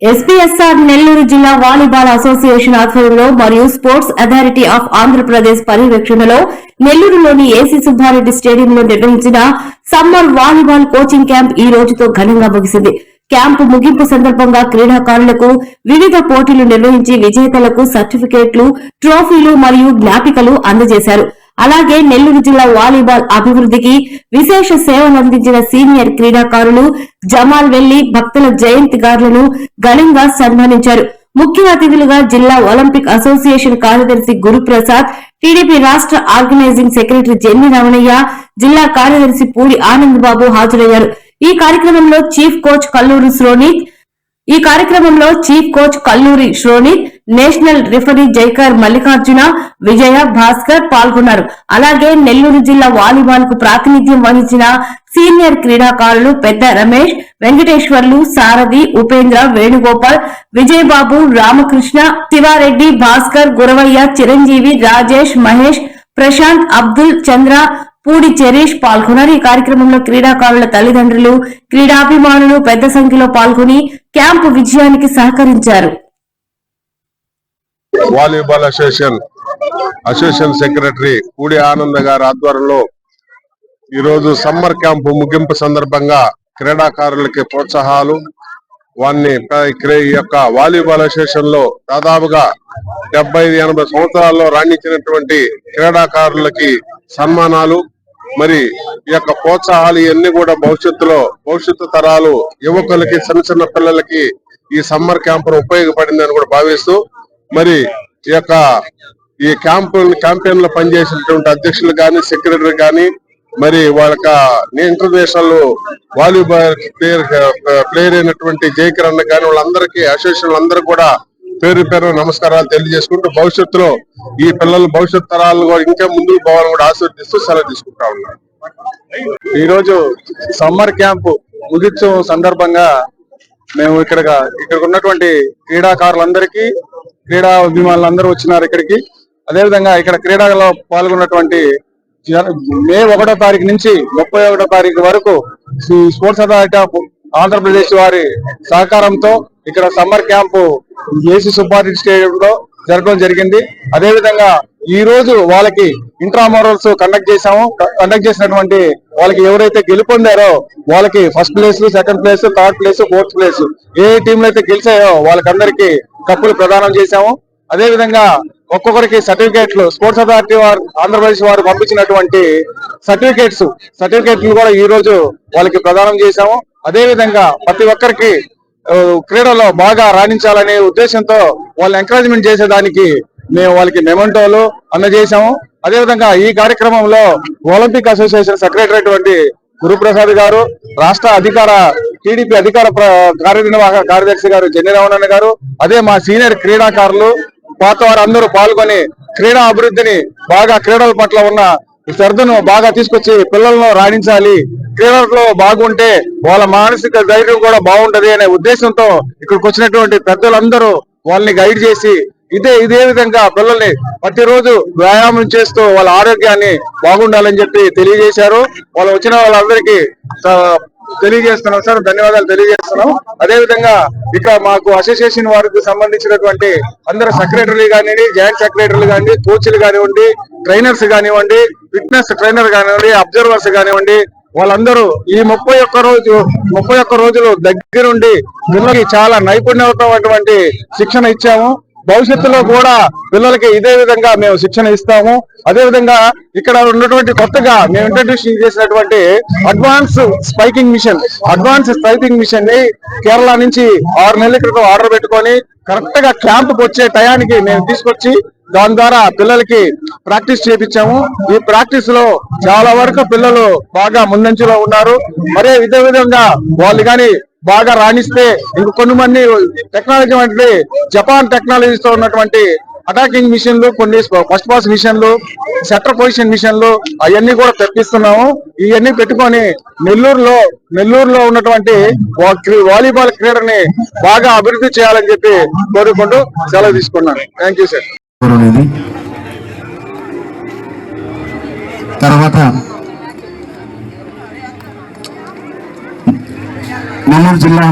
SPSR Nellore జిల్లా volleyball association ఆధ్వర్యంలో మరియు స్పోర్ట్స్ అథారిటీ ఆఫ్ ఆంధ్రప్రదేశ్ పర్యవేక్షణలో నెల్లూరులోని ఏసీ సుబ్బారెడ్డి స్టేడియంలో నిర్వహించిన సమ్మర్ వాలీబాల్ కోచింగ్ క్యాంప్ ఈ రోజుతో ఘనంగా ముగిసింది. క్యాంపు ముగింపు సందర్భంగా క్రీడాకారులకు వివిధ పోటీలు నిర్వహించి విజేతలకు సర్టిఫికేట్లు, ట్రోఫీలు మరియు జ్ఞాపికలు అందజేశారు. అలాగే నెల్లూరు జిల్లా వాలీబాల్ అభివృద్ధికి విశేష సేవలందించిన సీనియర్ క్రీడాకారులు జమాల్ వెల్లి, భక్తుల జయంత్ గార్లను ఘనంగా సన్మానించారు. ముఖ్య అతిథులుగా జిల్లా ఒలింపిక్ అసోసియేషన్ కార్యదర్శి గురుప్రసాద్, టీడీపీ రాష్ట్ర ఆర్గనైజింగ్ సెక్రటరీ జెన్ని రమణయ్య, జిల్లా కార్యదర్శి పూడి ఆనంద్ బాబు హాజరయ్యారు. ఈ కార్యక్రమంలో chief coach Kalluri Shronith, national referee Jaikar Mallikarjuna, Vijaya, Bhaskar పాల్గొన్నారు. అలాగే నెల్లూరు జిల్లా వాలీబాల్ కు ప్రాతినిధ్యం వహించిన సీనియర్ క్రీడాకారులు పెద్ద రమేష్, వెంకటేశ్వర్లు, సారథి, ఉపేంద్ర, వేణుగోపాల్, విజయబాబు, రామకృష్ణ, శివారెడ్డి, భాస్కర్, గురవయ్య, చిరంజీవి, రాజేష్, మహేష్, ప్రశాంత్, అబ్దుల్, చంద్ర, పూడి చెరీష్ పాల్గొన్నారు. ఈ కార్యక్రమంలో క్రీడాకారుల తల్లిదండ్రులు, క్రీడాభిమానులు పెద్ద సంఖ్యలో పాల్గొని క్యాంపు విజయానికి సహకరించారు. Volleyball association secretary Pudi Anand గారి ఆధ్వర్యంలో ఈరోజు సమ్మర్ క్యాంపు ముగింపు సందర్భంగా క్రీడాకారులకి ప్రోత్సాహాలు, వారిని ఈ యొక్క వాలీబాల్ అసోసియేషన్ లో దాదాపుగా 70-80 సంవత్సరాల్లో రాణించినటువంటి క్రీడాకారులకి సన్మానాలు, మరి ఈ యొక్క ప్రోత్సాహాలు ఇవన్నీ కూడా భవిష్యత్తు తరాలు యువకులకి, చిన్న పిల్లలకి ఈ సమ్మర్ క్యాంపును ఉపయోగపడిందని కూడా భావిస్తూ, మరి ఈ క్యాంపెయిన్ లో పనిచేసినటువంటి అధ్యక్షులు గాని, సెక్రటరీ గాని, మరి వాళ్ళ ఇంటర్నేషనల్ వాలీబాల్ ప్లేయర్ అయినటువంటి జయకిరణ్ గాని, వాళ్ళందరికీ అసోసియేషన్ అందరూ కూడా పేరు పేరు నమస్కారాలు తెలియజేసుకుంటూ భవిష్యత్తులో ఈ పిల్లలు భవిష్యత్ తరాలు కూడా ఇంకా ముందుకు పోవాలని కూడా ఆశీర్వదిస్తూ సెలవు తీసుకుంటా ఉన్నారు. ఈరోజు సమ్మర్ క్యాంప్ ముగించు సందర్భంగా మేము ఇక్కడ ఉన్నటువంటి క్రీడాకారులందరికీ, క్రీడా అభిమానులందరూ వచ్చినారు ఇక్కడికి. అదేవిధంగా ఇక్కడ క్రీడలో పాల్గొన్నటువంటి మే 1వ తారీఖు నుంచి 31వ తారీఖు వరకు స్పోర్ట్స్ అథారిటీ ఆఫ్ ఆంధ్రప్రదేశ్ వారి సహకారంతో ఇక్కడ సమ్మర్ క్యాంపు ఏసీ సుబ్బారెడ్డి స్టేడియంలో జరగడం జరిగింది. అదేవిధంగా ఈ రోజు వాళ్ళకి ఇంట్రామోరల్స్ కండక్ట్ చేసినటువంటి వాళ్ళకి ఎవరైతే గెలుపొందారో వాళ్ళకి first place, second place, third place, fourth place ఏ టీంలు అయితే గెలిచాయో వాళ్ళకందరికీ కప్పులు ప్రదానం చేశాము. అదేవిధంగా ఒక్కొక్కరికి సర్టిఫికేట్లు స్పోర్ట్స్ అథారిటీ వారు ఆంధ్రప్రదేశ్ వారు పంపించినటువంటి సర్టిఫికేట్లు కూడా ఈ రోజు వాళ్ళకి ప్రదానం చేశాము. అదేవిధంగా ప్రతి ఒక్కరికి క్రీడలో బాగా రాణించాలనే ఉద్దేశంతో వాళ్ళు ఎంకరేజ్మెంట్ చేసేదానికి మేము వాళ్ళకి మెమెంటోలు అందజేశాము. అదేవిధంగా ఈ కార్యక్రమంలో ఒలింపిక్ అసోసియేషన్ సెక్రటరీ అటువంటి గురుప్రసాద్ గారు, రాష్ట్ర టీడీపీ అధికార కార్యనిర్వాహక కార్యదర్శి గారు జెన్ని రమణయ్య గారు, అదే మా సీనియర్ క్రీడాకారులు పాత వారు అందరూ పాల్గొని క్రీడా అభివృద్ధిని బాగా, క్రీడల పట్ల ఉన్న శ్రద్ధను బాగా తీసుకొచ్చి పిల్లలను రాణించాలి, క్రీడల్లో బాగుంటే వాళ్ళ మానసిక ధైర్యం కూడా బాగుంటది అనే ఉద్దేశంతో ఇక్కడికి వచ్చినటువంటి పెద్దలందరూ వాళ్ళని గైడ్ చేసి ఇదే విధంగా పిల్లల్ని ప్రతిరోజు వ్యాయామం చేస్తూ వాళ్ళ ఆరోగ్యాన్ని బాగుండాలని చెప్పి తెలియజేశారు. వాళ్ళు వచ్చిన వాళ్ళందరికీ తెలియజేస్తున్నాం సార్, ధన్యవాదాలు తెలియజేస్తున్నాం. అదేవిధంగా ఇక్కడ మాకు అసోసియేషన్ వారికి సంబంధించినటువంటి అందరు సెక్రటరీలు కానివ్వండి, జాయింట్ సెక్రటరీలు కానివ్వండి, కోచ్లు కానివ్వండి, ట్రైనర్స్ కానివ్వండి, ఫిట్నెస్ ట్రైనర్ కానివ్వండి, అబ్జర్వర్స్ కానివ్వండి, వాళ్ళందరూ ఈ 31 రోజులు దగ్గరుండి పిల్లలకి చాలా నైపుణ్యమైనటువంటి శిక్షణ ఇచ్చాము. భవిష్యత్తులో కూడా పిల్లలకి ఇదే విధంగా మేము శిక్షణ ఇస్తాము. అదేవిధంగా ఇక్కడ ఉన్నటువంటి కొత్తగా మేము ఇంట్రడ్యూస్ చేసినటువంటి అడ్వాన్స్ స్పైకింగ్ మిషన్ ని కేరళ నుంచి 6 నెలల క్రితం ఆర్డర్ పెట్టుకొని కరెక్ట్ గా క్యాంపుకి వచ్చే టయానికి మేము తీసుకొచ్చి దాని ద్వారా పిల్లలకి ప్రాక్టీస్ చేయించాము. ఈ ప్రాక్టీస్ లో చాలా వరకు పిల్లలు బాగా ముందంజలో ఉన్నారు. మరే ఇదే విధంగా వాళ్ళు కానీ బాగా రాణిస్తే ఇంకొన్ని మంది టెక్నాలజీ అంటే జపాన్ టెక్నాలజీతో ఉన్నటువంటి అటాకింగ్ మిషన్లు, కొన్ని ఫస్ట్ పాస్ మిషన్లు, సెటర్ పొజిషన్ మిషన్లు అవన్నీ కూడా తెప్పిస్తున్నాము. ఇవన్నీ పెట్టుకొని నెల్లూరులో ఉన్నటువంటి వాలీబాల్ క్రీడని బాగా అభివృద్ధి చేయాలని చెప్పి కోరుకుంటూ సెలవు తీసుకున్నాను. Thank you sir. తర్వాత నెల్లూరు జిల్లా